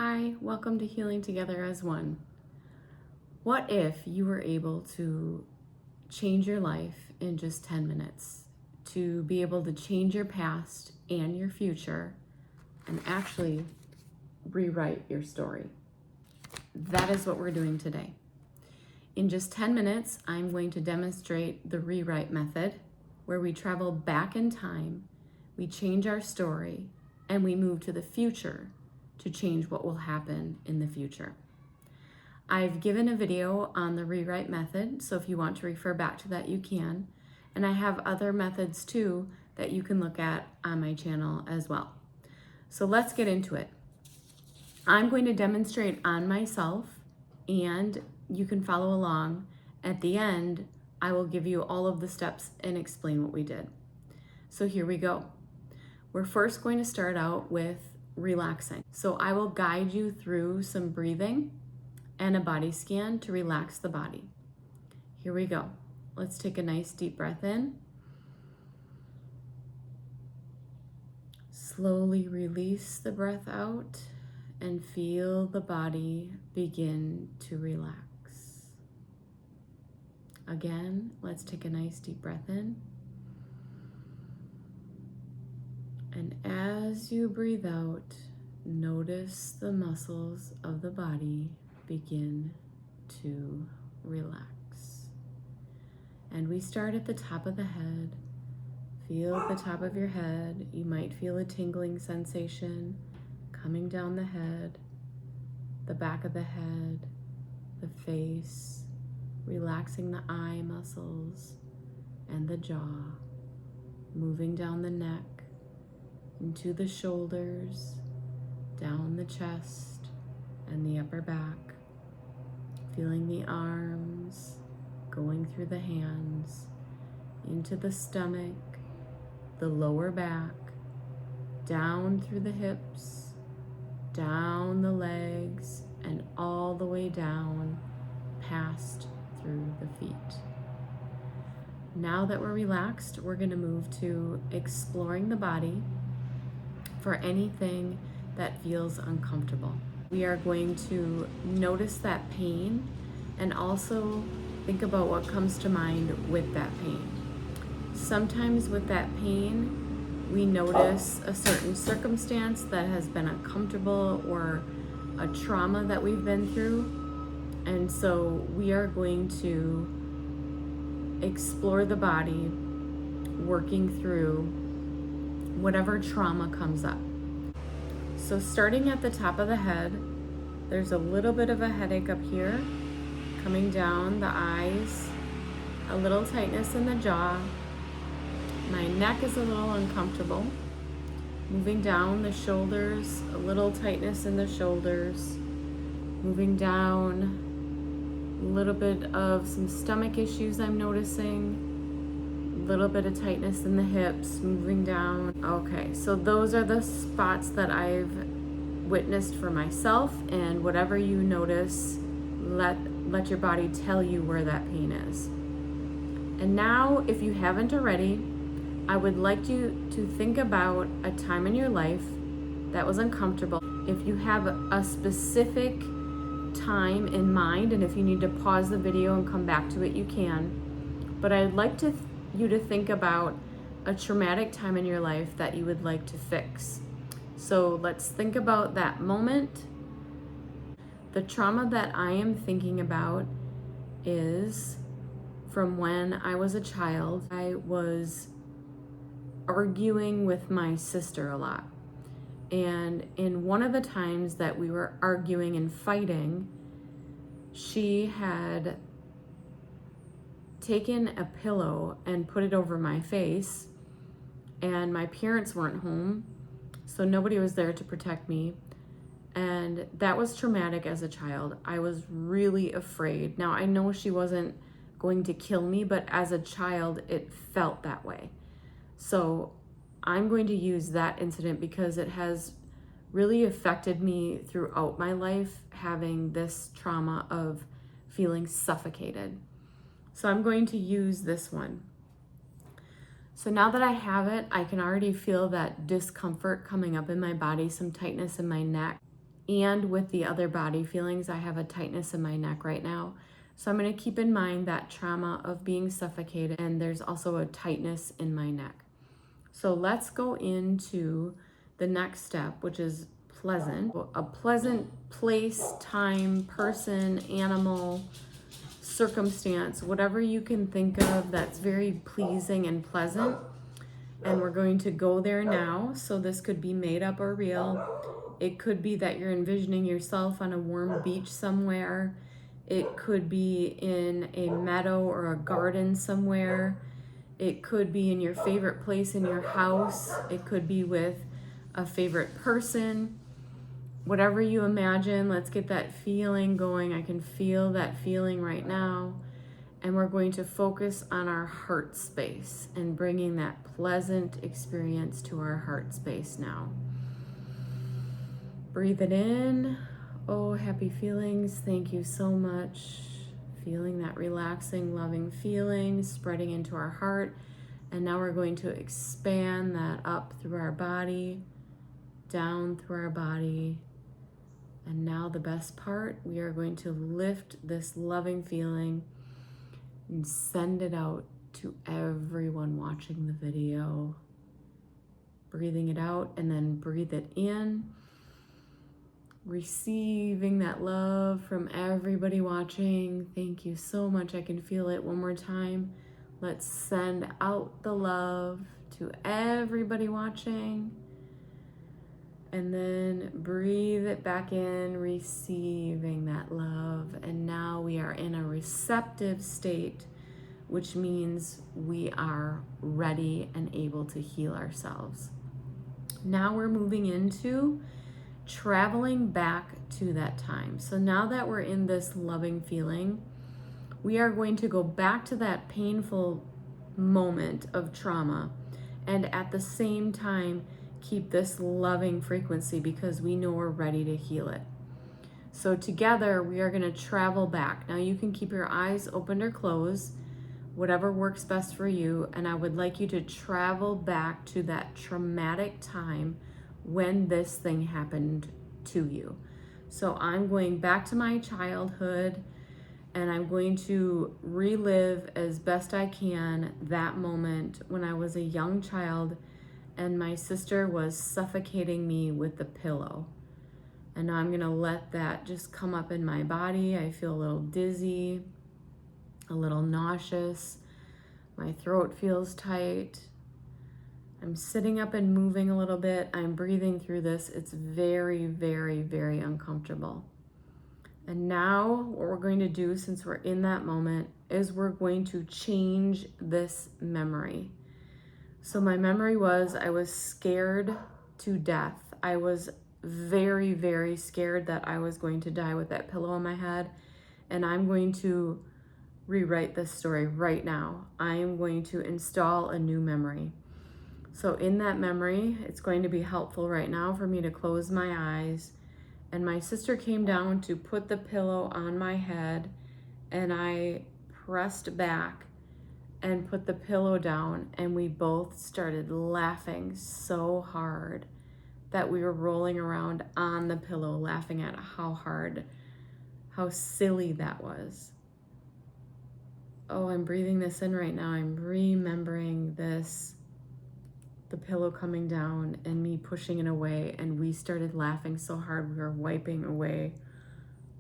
Hi, welcome to Healing Together as One. What if you were able to change your life in just 10 minutes? To be able to change your past and your future and actually rewrite your story. That is what we're doing today. In just 10 minutes, I'm going to demonstrate the rewrite method, where we travel back in time, we change our story, and we move to the future to change what will happen in the future. I've given a video on the rewrite method, so if you want to refer back to that, you can. And I have other methods too that you can look at on my channel as well. So let's get into it. I'm going to demonstrate on myself, and you can follow along. At the end, I will give you all of the steps and explain what we did. So here we go. We're first going to start out with relaxing. So I will guide you through some breathing and a body scan to relax the body. Here we go. Let's take a nice deep breath in. Slowly release the breath out and feel the body begin to relax. Again, let's take a nice deep breath in. And as you breathe out, notice the muscles of the body begin to relax. And we start at the top of the head. Feel the top of your head. You might feel a tingling sensation coming down the head, the back of the head, the face, relaxing the eye muscles and the jaw, moving down the neck, into the shoulders, down the chest and the upper back, feeling the arms, going through the hands, into the stomach, the lower back, down through the hips, down the legs, and all the way down, past through the feet. Now that we're relaxed, we're going to move to exploring the body for anything that feels uncomfortable. We are going to notice that pain and also think about what comes to mind with that pain. Sometimes with that pain, we notice a certain circumstance that has been uncomfortable or a trauma that we've been through. And so we are going to explore the body, working through whatever trauma comes up. So starting at the top of the head, there's a little bit of a headache up here, coming down the eyes, a little tightness in the jaw. My neck is a little uncomfortable. Moving down the shoulders, a little tightness in the shoulders. Moving down, a little bit of some stomach issues I'm noticing. A little bit of tightness in the hips, moving down. Okay, so those are the spots that I've witnessed for myself, and whatever you notice, let your body tell you where that pain is. And now, if you haven't already, I would like you to think about a time in your life that was uncomfortable. If you have a specific time in mind, and if you need to pause the video and come back to it, you can. But I'd like you to think about a traumatic time in your life that you would like to fix. So let's think about that moment. The trauma that I am thinking about is from when I was a child. I was arguing with my sister a lot. And in one of the times that we were arguing and fighting, she had taken a pillow and put it over my face, and my parents weren't home, so nobody was there to protect me. And that was traumatic as a child. I was really afraid. Now, I know she wasn't going to kill me, but as a child, it felt that way. So I'm going to use that incident because it has really affected me throughout my life, having this trauma of feeling suffocated. So I'm going to use this one. So now that I have it, I can already feel that discomfort coming up in my body, some tightness in my neck. and with the other body feelings. I have a tightness in my neck right now. So I'm going to keep in mind that trauma of being suffocated, and there's also a tightness in my neck. So let's go into the next step, which is pleasant. A pleasant place, time, person, animal, circumstance, whatever you can think of that's very pleasing and pleasant. And we're going to go there now. So this could be made up or real. It could be that you're envisioning yourself on a warm beach somewhere. It could be in a meadow or a garden somewhere. It could be in your favorite place in your house. It could be with a favorite person. Whatever you imagine, let's get that feeling going. I can feel that feeling right now. And we're going to focus on our heart space and bringing that pleasant experience to our heart space now. Breathe it in. Oh, happy feelings. Thank you so much. Feeling that relaxing, loving feeling spreading into our heart. And now we're going to expand that up through our body, down through our body. And now the best part, we are going to lift this loving feeling and send it out to everyone watching the video. Breathing it out and then breathe it in. Receiving that love from everybody watching. Thank you so much. I can feel it. One more time. Let's send out the love to everybody watching. And then breathe it back in, receiving that love. And now we are in a receptive state, which means we are ready and able to heal ourselves. Now we're moving into traveling back to that time. So now that we're in this loving feeling, we are going to go back to that painful moment of trauma and at the same time keep this loving frequency because we know we're ready to heal it. So together we are going to travel back. Now you can keep your eyes open or closed, whatever works best for you, and I would like you to travel back to that traumatic time when this thing happened to you. So I'm going back to my childhood and I'm going to relive as best I can that moment when I was a young child and my sister was suffocating me with the pillow. And now I'm going to let that just come up in my body. I feel a little dizzy, a little nauseous. My throat feels tight. I'm sitting up and moving a little bit. I'm breathing through this. It's very, very, very uncomfortable. And now what we're going to do, since we're in that moment, is we're going to change this memory. So my memory was I was scared to death. I was very, very scared that I was going to die with that pillow on my head. And I'm going to rewrite this story right now. I am going to install a new memory. So in that memory, it's going to be helpful right now for me to close my eyes. And my sister came down to put the pillow on my head, and I pressed back and put the pillow down, and we both started laughing so hard that we were rolling around on the pillow, laughing at how silly that was. Oh, I'm breathing this in right now. I'm remembering this, the pillow coming down and me pushing it away, and we started laughing so hard we were wiping away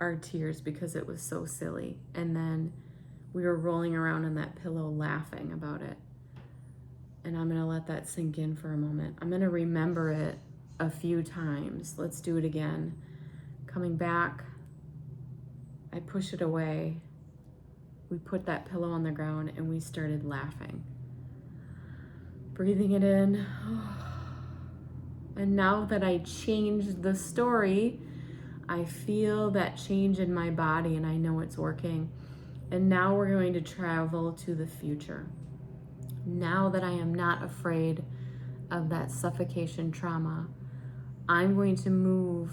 our tears because it was so silly. And then we were rolling around on that pillow laughing about it. And I'm gonna let that sink in for a moment. I'm gonna remember it a few times. Let's do it again. Coming back, I push it away. We put that pillow on the ground and we started laughing. Breathing it in. And now that I changed the story, I feel that change in my body and I know it's working. And now we're going to travel to the future. Now that I am not afraid of that suffocation trauma, I'm going to move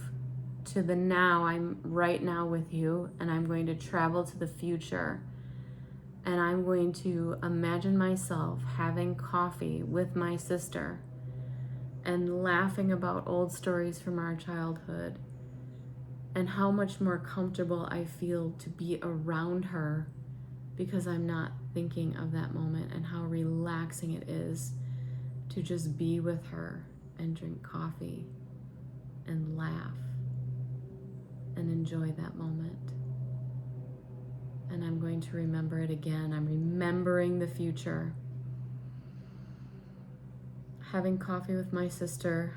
to the now. I'm right now with you, and I'm going to travel to the future. And I'm going to imagine myself having coffee with my sister and laughing about old stories from our childhood and how much more comfortable I feel to be around her because I'm not thinking of that moment, and how relaxing it is to just be with her and drink coffee and laugh and enjoy that moment. And I'm going to remember it again. I'm remembering the future. Having coffee with my sister,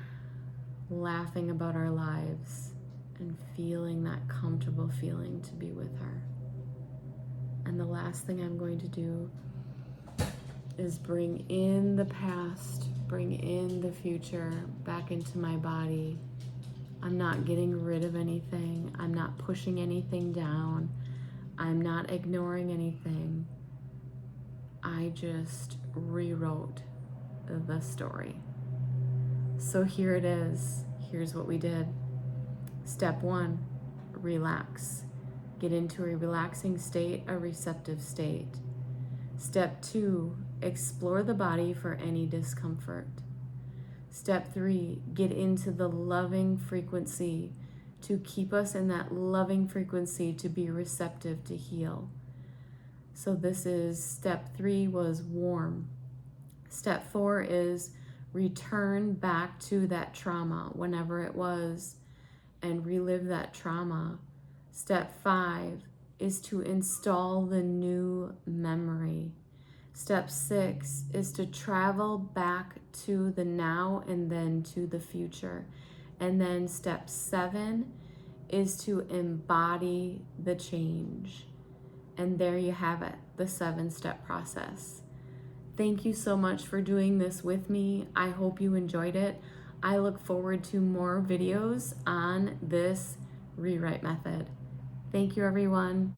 laughing about our lives, and feeling that comfortable feeling to be with her. And the last thing I'm going to do is bring in the past, bring in the future back into my body. I'm not getting rid of anything. I'm not pushing anything down. I'm not ignoring anything. I just rewrote the story. So here it is. Here's what we did. Step 1, relax. Get into a relaxing state, a receptive state. Step 2, explore the body for any discomfort. Step 3, get into the loving frequency to keep us in that loving frequency to be receptive to heal. So this is step 3 was warm. Step 4 is return back to that trauma whenever it was and relive that trauma. Step 5 is to install the new memory. Step 6 is to travel back to the now and then to the future. And then step 7 is to embody the change. And there you have it, the 7-step process. Thank you so much for doing this with me. I hope you enjoyed it. I look forward to more videos on this rewrite method. Thank you, everyone.